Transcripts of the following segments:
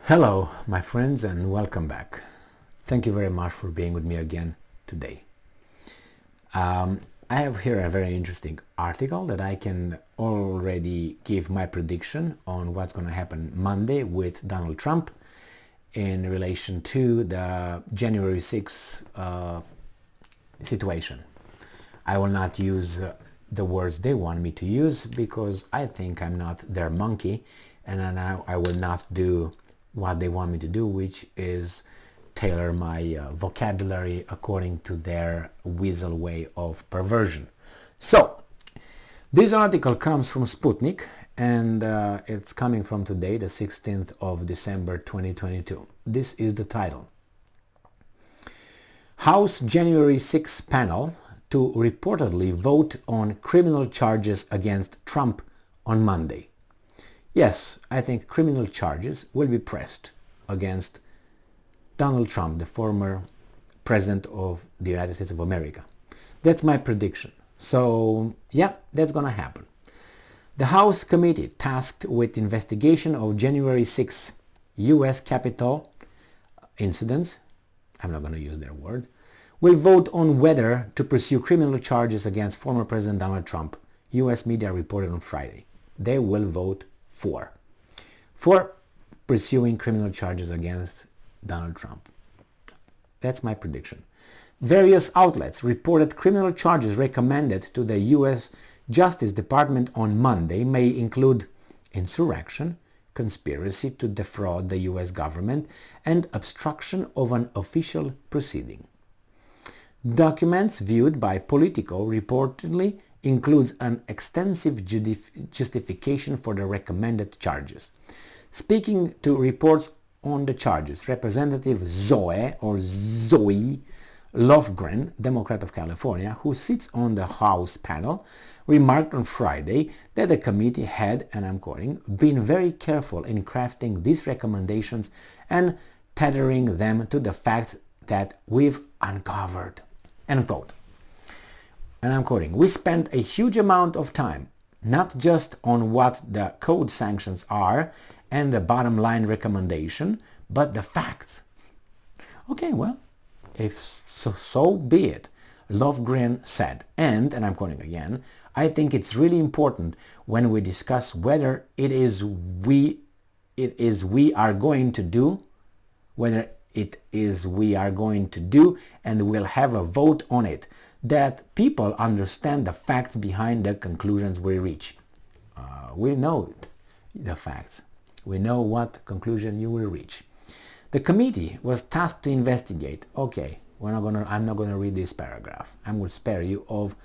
Hello, my friends, and welcome back. Thank you very much for being with me again today. I have here a very interesting article that I can already give my prediction on what's going to happen Monday with Donald Trump in relation to the January 6th situation. I will not use the words they want me to use because I think I'm not their monkey, and I will not do what they want me to do, which is tailor my vocabulary according to their weasel way of perversion. So, this article comes from Sputnik, and it's coming from today, the 16th of December 2022. This is the title. House January 6 panel to reportedly vote on criminal charges against Trump on Monday. Yes, I think criminal charges will be pressed against Donald Trump, the former president of the United States of America. That's my prediction. So, yeah, that's gonna happen. The House committee tasked with investigation of January 6 U.S. Capitol incidents, I'm not gonna use their word, will vote on whether to pursue criminal charges against former President Donald Trump. U.S. media reported on Friday. They will vote for pursuing criminal charges against Donald Trump. That's my prediction. Various outlets reported criminal charges recommended to the U.S. Justice Department on Monday may include insurrection, conspiracy to defraud the U.S. government, and obstruction of an official proceeding. Documents viewed by Politico reportedly includes an extensive justification for the recommended charges. Speaking to reports on the charges, Representative Zoe Lofgren, Democrat of California, who sits on the House panel, remarked on Friday that the committee had, and I'm quoting, been very careful in crafting these recommendations and tethering them to the facts that we've uncovered. End quote. And I'm quoting, we spent a huge amount of time, not just on what the code sanctions are and the bottom line recommendation, but the facts. Okay, well, if so be it, Lofgren said, and I'm quoting again, I think it's really important when we discuss whether it is we are going to do, and we'll have a vote on it, that people understand the facts behind the conclusions we reach. We know the facts. We know what conclusion you will reach. The committee was tasked to investigate. Okay, I'm not gonna read this paragraph. I will spare you of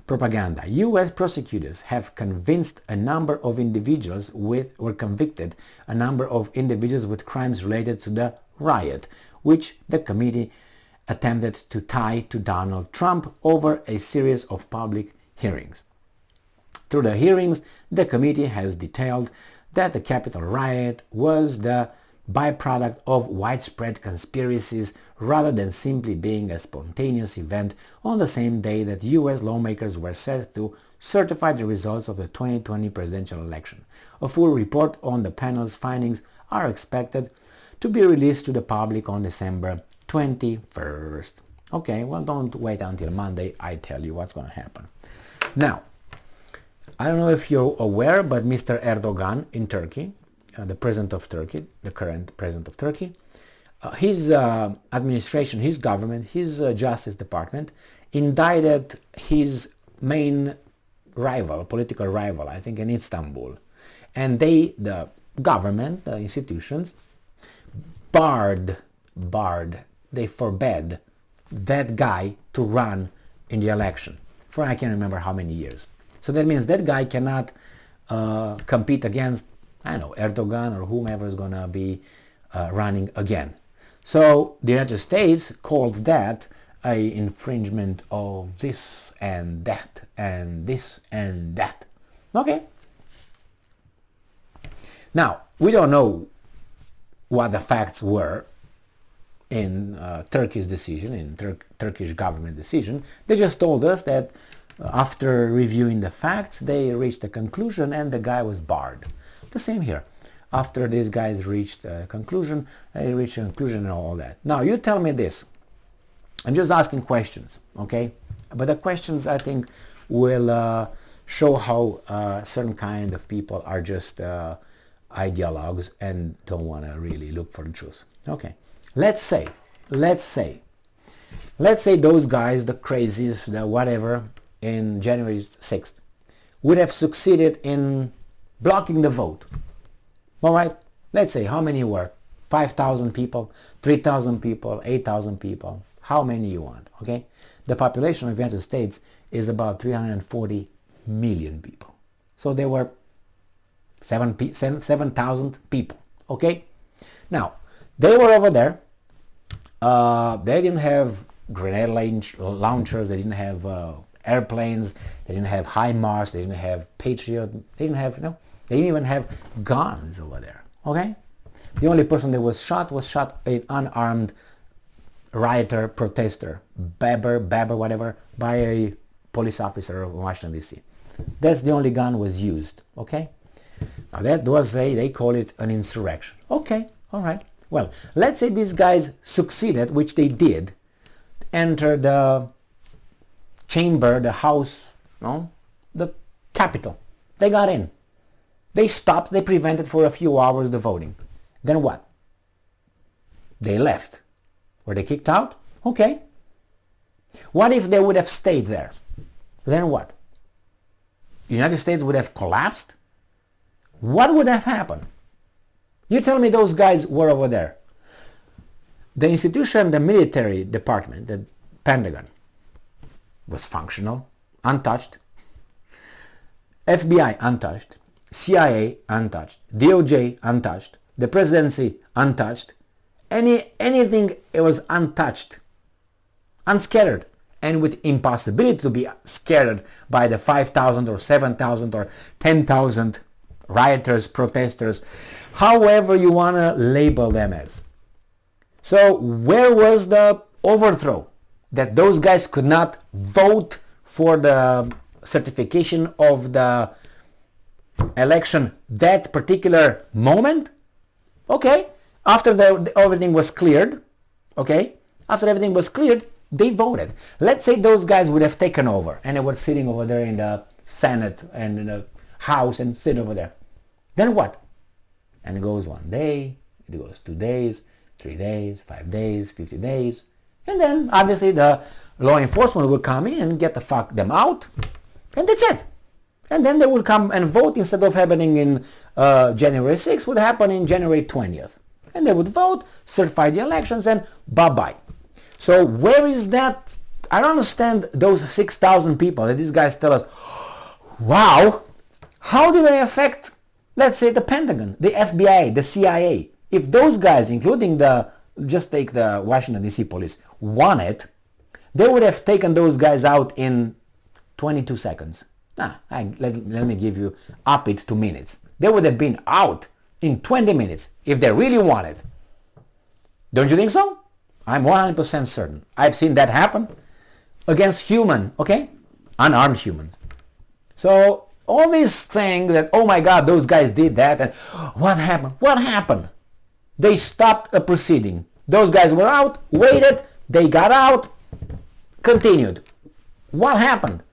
propaganda. U.S. prosecutors have convicted a number of individuals with crimes related to the riot, which the committee attempted to tie to Donald Trump over a series of public hearings. Through the hearings, the committee has detailed that the Capitol riot was the byproduct of widespread conspiracies rather than simply being a spontaneous event on the same day that U.S. lawmakers were set to certify the results of the 2020 presidential election. A full report on the panel's findings are expected to be released to the public on December 21st. Okay, well, don't wait until Monday. I tell you what's going to happen. Now, I don't know if you're aware, but Mr. Erdogan in Turkey, the president of Turkey, the current president of Turkey, his administration, his government, his Justice Department indicted his main rival, political rival, I think in Istanbul. And the government, the institutions, they forbade that guy to run in the election for I can't remember how many years. So that means that guy cannot compete against, Erdogan or whomever is going to be running again. So the United States called that an infringement of this and that and this and that. Okay. Now, we don't know what the facts were in Turkey's decision, in Turkish government decision. They just told us that after reviewing the facts, they reached a conclusion and the guy was barred. The same here. after these guys reached a conclusion, and all that. Now you tell me this. I'm just asking questions, okay? But the questions, I think, will show how certain kind of people are just ideologues and don't want to really look for the truth. Okay, let's say those guys, the crazies, the whatever, in January 6th would have succeeded in blocking the vote. All right, let's say how many were? 5,000 people, 3,000 people, 8,000 people, how many you want, okay? The population of the United States is about 340 million people. So there were 7,000 people, okay? Now, they were over there. They didn't have grenade launchers, they didn't have airplanes, they didn't have HIMARS, they didn't have Patriot, they didn't have, they didn't even have guns over there, okay? The only person that was shot an unarmed rioter, protester, Babber, whatever, by a police officer of Washington, D.C. That's the only gun was used, okay? Now that was they call it an insurrection. Okay, all right. Well, let's say these guys succeeded, which they did, enter the chamber, the house, the Capitol. They got in. They stopped, they prevented for a few hours the voting. Then what? They left. Were they kicked out? Okay. What if they would have stayed there? Then what? The United States would have collapsed? What would have happened? You tell me those guys were over there. The institution, the military department, the Pentagon, was functional, untouched. FBI, untouched. CIA, untouched. DOJ, untouched. The presidency, untouched. Anything, it was untouched, unscattered, and with impossibility to be scattered by the 5,000 or 7,000 or 10,000 rioters, protesters, however you want to label them as. So where was the overthrow? That those guys could not vote for the certification of the election that particular moment? Okay, after everything was cleared, okay, after everything was cleared, they voted. Let's say those guys would have taken over and they were sitting over there in the Senate and in the House and sit over there. Then what? And it goes 1 day, it goes 2 days, 3 days, 5 days, 50 days. And then obviously the law enforcement will come in and get them out. And that's it. And then they will come and vote instead of happening in January 6th, would happen in January 20th. And they would vote, certify the elections, and bye-bye. So where is that? I don't understand those 6,000 people that these guys tell us, wow, how did they affect, let's say, the Pentagon, the FBI, the CIA? If those guys, including just take the Washington, D.C. police, won it, they would have taken those guys out in 22 seconds. Let me give you up it to minutes. They would have been out in 20 minutes if they really wanted. Don't you think so? I'm 100% certain. I've seen that happen against human, okay? Unarmed humans. So all these things that, oh my God, those guys did that, and what happened? What happened? They stopped a proceeding. Those guys were out, waited, they got out, continued. What happened?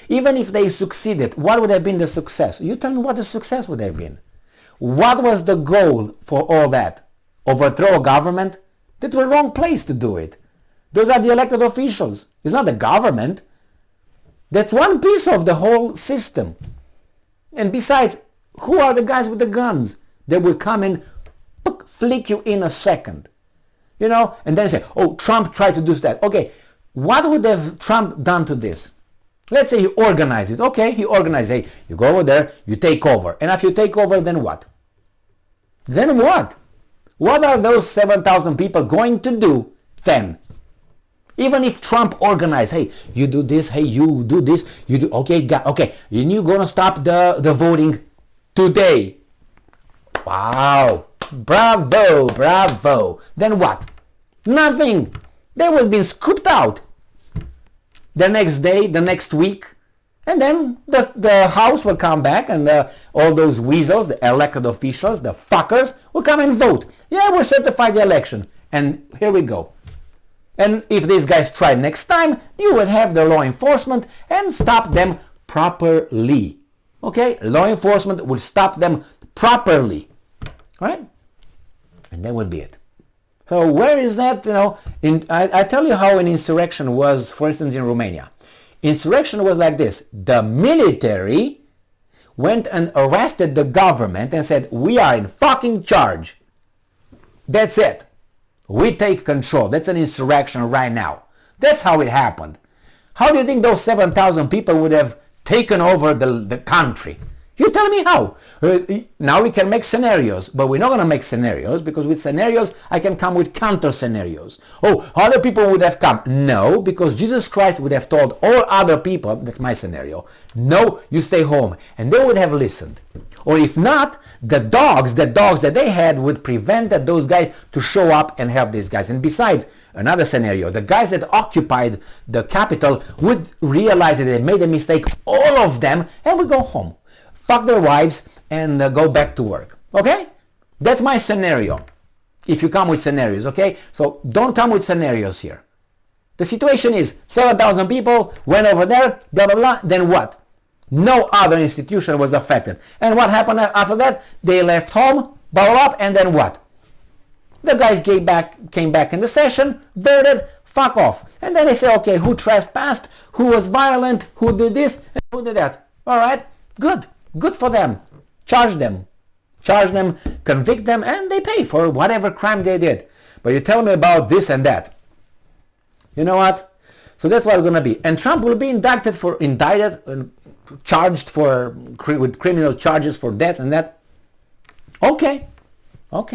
Even if they succeeded, what would have been the success? You tell me what the success would have been. What was the goal for all that? Overthrow a government? That's the wrong place to do it. Those are the elected officials. It's not the government. That's one piece of the whole system. And besides, who are the guys with the guns? They will come and flick you in a second. And then say, oh, Trump tried to do that. Okay, what would have Trump done to this? Let's say he organized it. Okay, he organized it. Hey, you go over there, you take over. And if you take over, then what? Then what? What are those 7,000 people going to do then? Even if Trump organized, hey, you do this, hey, you do this, you do, okay, and you're going to stop the voting today. Wow, bravo. Then what? Nothing. They will be scooped out the next day, the next week, And then the House will come back, and all those weasels, the elected officials, the fuckers, will come and vote. Yeah, we'll certify the election. And here we go. And if these guys try next time, you will have the law enforcement and stop them properly. Okay? Law enforcement will stop them properly. All right? And that will be it. So where is that, I tell you how an insurrection was, for instance, in Romania. Insurrection was like this. The military went and arrested the government and said, we are in fucking charge. That's it. We take control. That's an insurrection right now. That's how it happened. How do you think those 7,000 people would have taken over the country? You tell me how. Now we can make scenarios, but we're not going to make scenarios, because with scenarios I can come with counter scenarios. Oh, other people would have come. No, because Jesus Christ would have told all other people, that's my scenario, no, you stay home. And they would have listened. Or if not, the dogs that they had would prevent those guys to show up and help these guys. And besides, another scenario, the guys that occupied the capital would realize that they made a mistake, all of them, and would go home. Fuck their wives and go back to work. Okay? That's my scenario. If you come with scenarios, okay? So don't come with scenarios here. The situation is 7,000 people went over there, blah, blah, blah. Then what? No other institution was affected. And what happened after that? They left home, blah, blah, blah, and then what? The guys came back in the session, voted, fuck off. And then they say, okay, who trespassed, who was violent, who did this, and who did that. All right? Good. Good for them. Charge them, convict them, and they pay for whatever crime they did. But you tell me about this and that. You know what? So that's what it's going to be. And Trump will be charged with criminal charges for that and that. Okay. All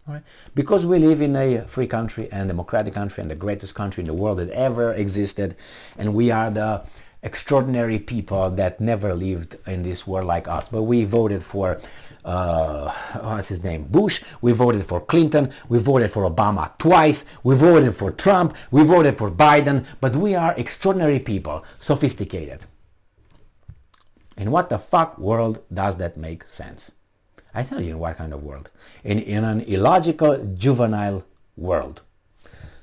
right. Because we live in a free country and democratic country and the greatest country in the world that ever existed, and we are the extraordinary people that never lived in this world like us. But we voted for what's his name, Bush, we voted for Clinton, we voted for Obama twice, we voted for Trump, we voted for Biden, but we are extraordinary people, sophisticated. In what the fuck world does that make sense? I tell you in what kind of world. In an illogical, juvenile world.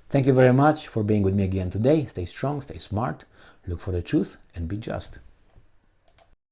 Thank you very much for being with me again today. Stay strong, stay smart, look for the truth, and be just.